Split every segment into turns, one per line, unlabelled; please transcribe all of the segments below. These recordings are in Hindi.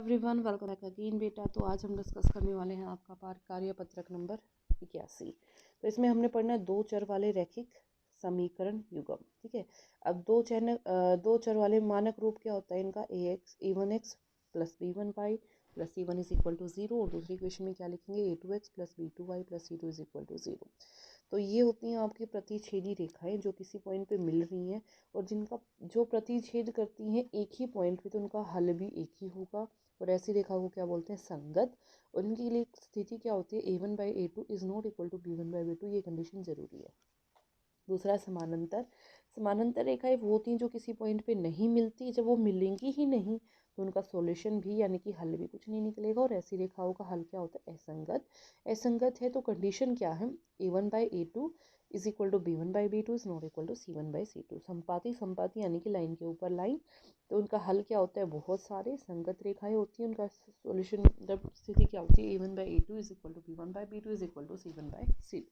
एवरीवन वेलकम बैक अगेन बेटा। तो आज हम डिस्कस करने वाले हैं आपका कार्यपत्रक नंबर 81। तो इसमें हमने पढ़ना है दो चर वाले रैखिक समीकरण युग्म। ठीक है। अब दो चर वाले मानक रूप क्या होता है इनका, a1x plus b1y plus c1 is equal to 0। और दूसरी इक्वेशन में क्या लिखेंगे, a2x plus b2y plus c2 is equal to 0। तो ये होती हैं आपकी प्रतिच्छेदी रेखाएं जो किसी पॉइंट पे मिल रही हैं और जिनका जो प्रतिच्छेद करती हैं एक ही पॉइंट पे, तो उनका हल भी एक ही होगा। और ऐसी रेखा को क्या बोलते हैं, संगत। और इनके लिए स्थिति क्या होती है, a1/a2 is not equal to b1/b2। ये कंडीशन जरूरी है। दूसरा समानांतर। समानांतर रेखाएं वो होती हैं जो किसी पॉइंट पे नहीं मिलती। जब वो मिलेंगी ही नहीं तो उनका सॉल्यूशन भी यानी कि हल भी कुछ नहीं निकलेगा। और ऐसी रेखाओं का हल क्या होता है, असंगत। असंगत है तो कंडीशन क्या है, a1/a2 is equal to b1/b2 is not equal to c1/c2। संपाती संपाती यानी कि लाइन के ऊपर लाइन। तो उनका हल क्या होता है, बहुत सारे संगत रेखाएं होती हैं। उनका सॉल्यूशन जब स्थिति क्या होती है, a1/a2 is equal to b1/b2 is equal to c1/c2।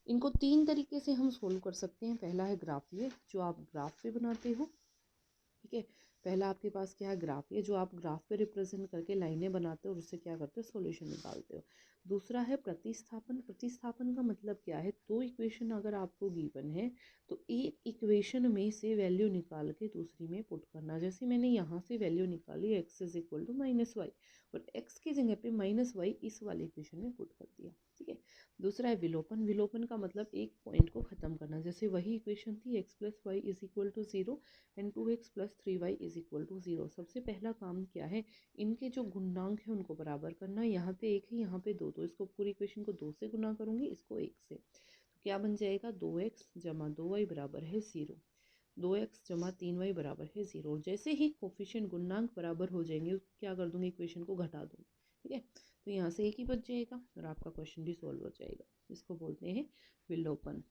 इनको तीन तरीके से हम सोल्व कर सकते हैं। पहला है ग्राफीय, जो आप ग्राफ पे बनाते हो। ठीक है, पहला आपके पास क्या है, ग्राफीय, जो आप ग्राफ पे रिप्रेजेंट करके लाइनें बनाते हो और उससे क्या करते हो, सॉल्यूशन निकालते हो। दूसरा है प्रतिस्थापन। प्रतिस्थापन का मतलब क्या है, दो इक्वेशन अगर आपको गिवन है तो एक इक्वेशन में से वैल्यू निकाल के दूसरी में पुट करना। जैसे मैंने यहाँ से वैल्यू निकाली x is equal to -y और x की जगह पे -y इस वाले इक्वेशन में पुट कर दिया। ठीक है। दूसरा है विलोपन। विलोपन का मतलब एक पॉइंट को खत्म करना। जैसे वही इक्वेशन थी x plus y is equal to 0 and 2x plus 3y is equal to 0। सबसे पहला काम क्या है, इनके जो गुणांक है उनको बराबर करना। यहाँ पे एक है, यहाँ पे दो, तो इसको पूरी इक्वेशन को 2 से गुना करूंगी, इसको 1 से। तो क्या बन जाएगा, 2x जमा 2y बराबर है 0। 2x जमा 3y बराबर है 0। जैसे ही कोफिशिएंट गुणांक बराबर हो जाएंगे क्या कर दूंगी, इक्वेशन को घटा दूंगी। ठीक है, तो यहाँ से एक ही बच जाएगा और आपका क्वेश्चन भी सॉल्व हो जाएगा। इसको बोलते हैं विलोपन।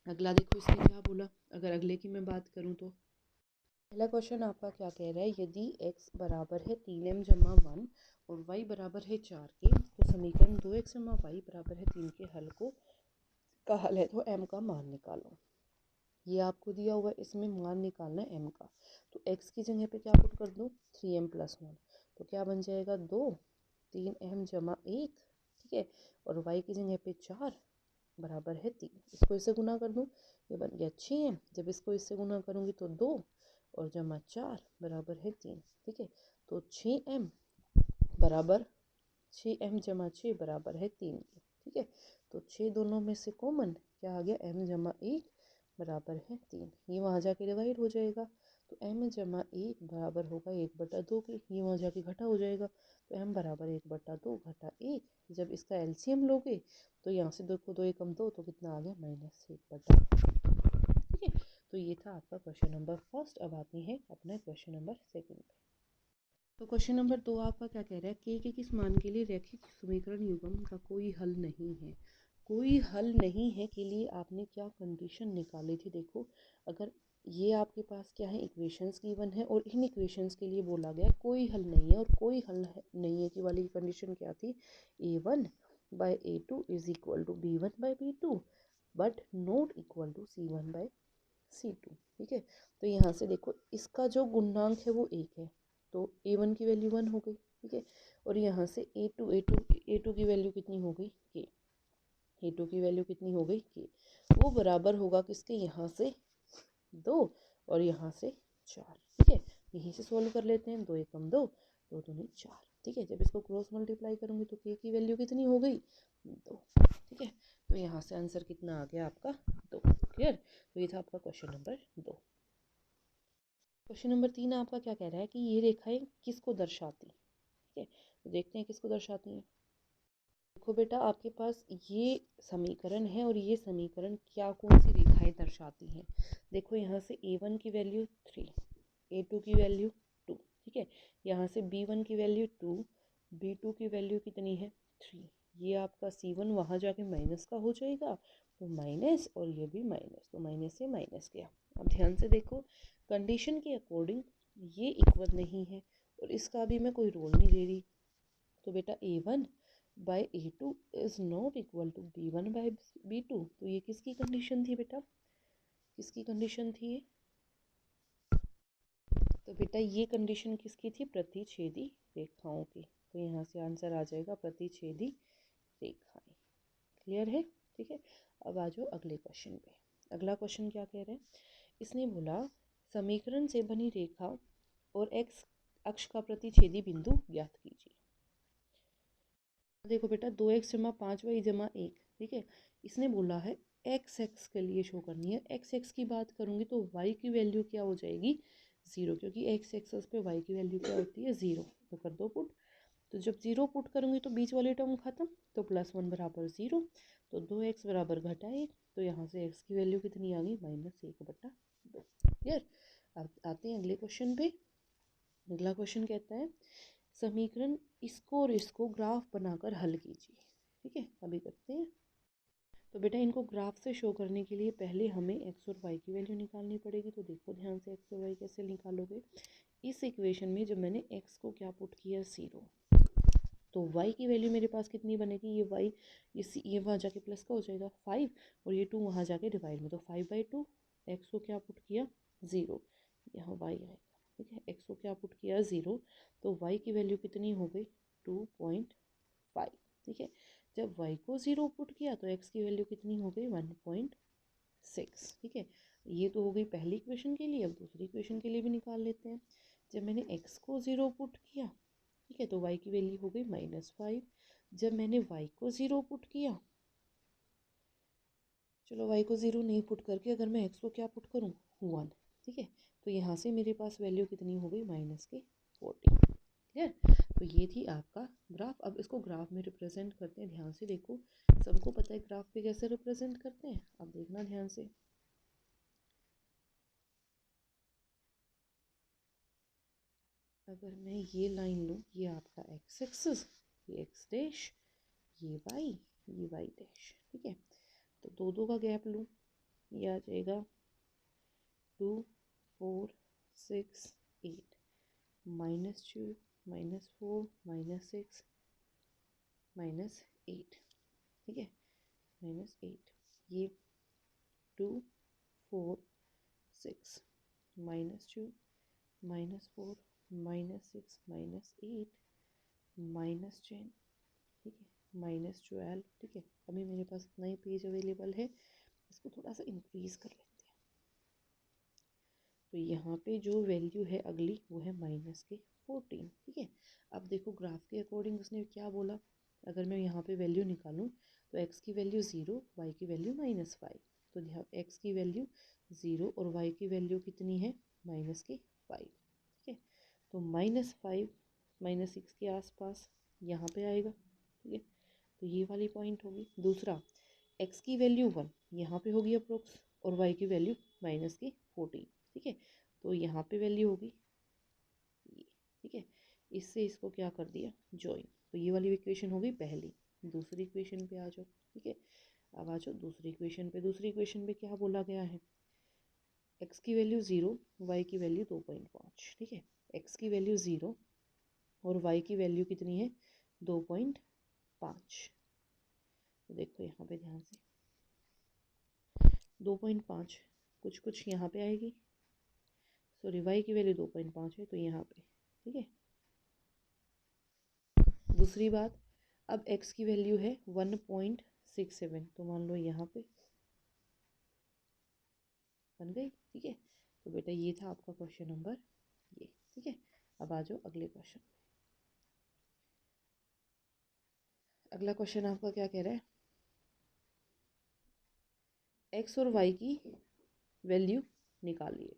अगला देखो इसने क्या बोला। अगर अगले की मैं बात करूँ तो पहला क्वेश्चन आपका क्या कह रहा है, यदि x बराबर है 3m जमा 1 और y बराबर है 4 के, तो समीकरण 2x जमा y बराबर है 3 के हल का हल है तो m का मान निकालो। ये आपको दिया हुआ है, इसमें मान निकालना है m का। तो x की जगह पे क्या पुट कर दूँ, 3m प्लस 1। तो क्या बन जाएगा, 2 3m जमा 1। ठीक है, और y की जगह पे 4 बराबर है 3। इसको इससे गुना कर दूँ, ये बन गया 6m। जब इसको इससे गुना करूँगी तो 2 और जमा 4 बराबर है 3। ठीक है, तो 6m बराबर 6m जमा 6 बराबर है 3 के। ठीक है, तो 6 दोनों में से कॉमन क्या आ गया, m जमा 1 बराबर है 3। ये वहाँ जाके डिवाइड हो जाएगा, तो m जमा 1 बराबर होगा 1/2 के। ये वहाँ जाके घटा हो जाएगा, तो m बराबर 1/2 घटा 1। जब इसका एलसीएम लोगे तो यहाँ से देखो 2 एकम 2, तो कितना आ गया, -1/2। ठीक है, तो ये था आपका क्वेश्चन नंबर फर्स्ट। अब आते हैं अपना क्वेश्चन नंबर सेकंड पे। तो क्वेश्चन नंबर 2 आपका क्या कह रहा है, के किस मान के लिए रैखिक समीकरण युग्म का कोई हल नहीं है। कोई हल नहीं है के लिए आपने क्या कंडीशन निकाली थी, देखो। अगर ये आपके पास क्या है, इक्वेशंस गिवन है और इन इक्वेशंस के लिए बोला गया कोई हल नहीं है। और कोई हल नहीं है की वाली कंडीशन क्या थी, a1/a2 is equal to b1/b2 but not equal to c1/c2। ठीक है, तो यहाँ से देखो इसका जो गुणांक है वो 1 है, तो a1 की वैल्यू 1 हो गई। ठीक है, और यहाँ से a2 की वैल्यू कितनी हो गई, k। a2 की वैल्यू कितनी हो गई, k। वो बराबर होगा किसके, यहाँ से 2 और यहाँ से 4। ठीक है, यहीं से सॉल्व कर लेते हैं, 2 एकम 2, 2 दूनी 4। ठीक है, जब इसको क्रॉस मल्टीप्लाई करूँगी तो k की वैल्यू कितनी हो गई, 2। ठीक है, तो यहाँ से आंसर कितना आ गया आपका, 2। क्लियर। तो ये था आपका क्वेश्चन नंबर 2। क्वेश्चन नंबर 3 आपका क्या कह रहा है कि ये रेखाएं किसको दर्शाती। ठीक है, तो देखते हैं किसको दर्शाती हैं। देखो बेटा, आपके पास ये समीकरण है और ये समीकरण क्या कौन सी रेखाएं दर्शाती हैं। देखो यहाँ से a1 की वैल्यू 3, a2 की वैल्यू 2। ठीक है, यहाँ से b1 की वैल्यू 2, b2 की वैल्यू कितनी है, 3। ये आपका c1 वहाँ जाके माइनस का हो जाएगा, तो माइनस, और ये भी माइनस, तो माइनस से माइनस गया। अब ध्यान से देखो, कंडीशन के अकॉर्डिंग ये इक्वल नहीं है और इसका भी मैं कोई रोल नहीं ले रही। तो बेटा a1/a2 is not equal to b1/b2। तो ये किसकी कंडीशन थी बेटा, किसकी कंडीशन थी ये, तो बेटा ये कंडीशन किसकी थी? प्रतिच्छेदी रेखाओं की। तो यहाँ से आंसर आ जाएगा प्रतिच्छेदी रेखाएं। क्लियर है? ठीक है, अब आ जाओ अगले क्वेश्चन पे। अगला क्वेश्चन क्या कह रहे हैं? इसने बोला समीकरण से बनी रेखा और एक्स अक्ष का प्रतिच्छेदी बिंदु ज्ञात कीजिए। देखो बेटा 2x जमा 5y जमा 1, ठीक है। इसने बोला है एक्स एक्स के लिए शो करनी है। एक्स एक्स की बात करूंगी तो y की वैल्यू क्या हो जाएगी? 0, क्योंकि एक्स एक्सेस पे y की वैल्यू क्या होती है? 0। तो कर दो पुट। तो जब 0 पुट करूंगी तो बीच वाली टर्म खत्म, तो +1 बराबर 0। तो 2x बराबर घटा 1, तो यहाँ से x की वैल्यू कितनी आ गई? -1/2। क्लियर? अब आते हैं अगले क्वेश्चन पे। अगला क्वेश्चन कहता है समीकरण इसको और इसको ग्राफ बनाकर हल कीजिए। ठीक है, अभी करते हैं। तो बेटा इनको ग्राफ से शो करने के लिए पहले हमें x और y की वैल्यू निकालनी पड़ेगी। तो देखो ध्यान से x और y कैसे निकालोगे। इस इक्वेशन में जब मैंने x को क्या पुट किया? 0, तो y की वैल्यू मेरे पास कितनी बनेगी? ये y ये वहाँ जाके प्लस का हो जाएगा 5, और ये 2 वहाँ जाके डिवाइड में, तो 5/2। x को क्या पुट किया? 0, यहाँ y आएगा। ठीक है, x को क्या पुट किया? 0, तो y की वैल्यू कितनी हो गई? 2.5। ठीक है, जब y को 0 पुट किया तो x की वैल्यू कितनी हो गई? 1.6। ठीक है, ये तो हो गई पहली इक्वेशन के लिए। अब दूसरी इक्वेशन के लिए भी निकाल लेते हैं। जब मैंने x को 0 पुट किया, ठीक है, तो y की वैल्यू हो गई -5। जब मैंने y को 0 पुट किया, चलो y को 0 नहीं पुट करके अगर मैं x को क्या पुट करूँ? 1। ठीक है, तो यहाँ से मेरे पास वैल्यू कितनी हो गई? -14। क्लियर? तो ये थी आपका ग्राफ। अब इसको ग्राफ में रिप्रेजेंट करते हैं। ध्यान से देखो, सबको पता है ग्राफ पे कैसे रिप्रेजेंट करते हैं। अब देखना ध्यान से। अगर मैं ये लाइन लूँ, ये आपका एक्स एक्सिस, ये एक्स डैश, ये वाई, ये वाई डैश। ठीक है, तो दो दो का गैप लूँ, ये आ जाएगा 2, 4, 6, 8, -2, -4, -6, -8। ठीक है, -8, ये 2, 4, 6, -2, -4, -6, -8, -10। ठीक है, -12। ठीक है, अभी मेरे पास इतना ही पेज अवेलेबल है, इसको थोड़ा सा इंक्रीज कर लेते हैं। तो यहाँ पे जो वैल्यू है अगली, वो है -14। ठीक है, अब देखो ग्राफ के अकॉर्डिंग उसने क्या बोला। अगर मैं यहाँ पे वैल्यू निकालूँ तो x की वैल्यू 0, y की वैल्यू -5। तो यहाँ x की वैल्यू 0 और y की वैल्यू कितनी है? -5। ठीक है, तो -5 -6 के आसपास यहाँ पे आएगा। ठीक है, तो ये वाली पॉइंट होगी। दूसरा, x की वैल्यू 1 यहाँ पे होगी अप्रोक्स, और y की वैल्यू -14। ठीक है, तो यहाँ पे वैल्यू होगी ये। ठीक है, इससे इसको क्या कर दिया? जॉइन। तो ये वाली इक्वेशन होगी पहली। दूसरी इक्वेशन पे आ जाओ। ठीक है, अब आ जाओ दूसरी इक्वेशन पे। दूसरी इक्वेशन पे क्या बोला गया है? x की वैल्यू 0, y की वैल्यू 2.5। ठीक है, x की वैल्यू 0 और y की वैल्यू कितनी है? 2.5। तो देखो यहाँ पे ध्यान से, 2.5 कुछ कुछ यहाँ पे आएगी, सॉरी y की वैल्यू 2.5 है तो यहाँ पे। ठीक है, दूसरी बात, अब x की वैल्यू है 1.67, तो मान लो यहाँ पे बन गई। ठीक है, तो बेटा ये था आपका क्वेश्चन नंबर ये। ठीक है, अब आ जाओ अगले क्वेश्चन। अगला क्वेश्चन आपका क्या कह रहा है? x और y की वैल्यू निकालिए।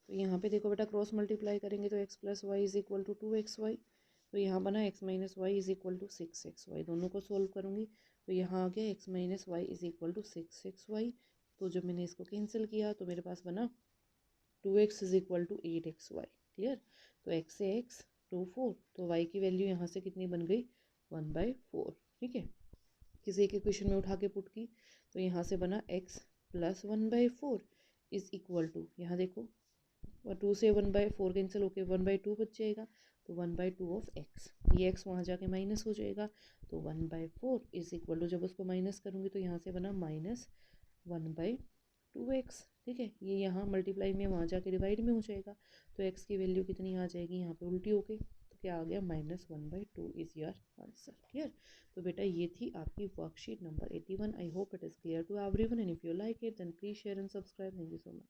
तो यहाँ पे देखो बेटा, क्रॉस मल्टीप्लाई करेंगे तो x + y = 2xy। तो यहाँ बना x - y = 6xy। दोनों को सोल्व करूँगी तो यहाँ आ गया x - y = 6xy। तो जब मैंने इसको कैंसिल किया तो मेरे पास बना 2x = 8xy। क्लियर? तो x से x 2, 4, तो y की वैल्यू यहाँ से कितनी बन गई? 1/4। ठीक है, किसी एक इक्वेशन में उठा के पुट की तो यहाँ से बना x + 1/4 = यहाँ देखो, और 2 से 1/4 कैंसिल होके 1/2 बच जाएगा, तो 1/2 ऑफ x। ये x वहाँ जाके माइनस हो जाएगा, तो 1/4 जब उसको माइनस करूँगी तो यहाँ से बना -1/2x। ठीक है, ये यहाँ मल्टीप्लाई में वहाँ जाके डिवाइड में हो जाएगा, तो x की वैल्यू कितनी आ जाएगी यहाँ पे उल्टी होके, तो क्या आ गया -1/2 इज़ योर आंसर। क्लियर। तो बेटा ये थी आपकी worksheet number 81। I hope it is clear to everyone, and if you like it then please share and subscribe. Thank you so much.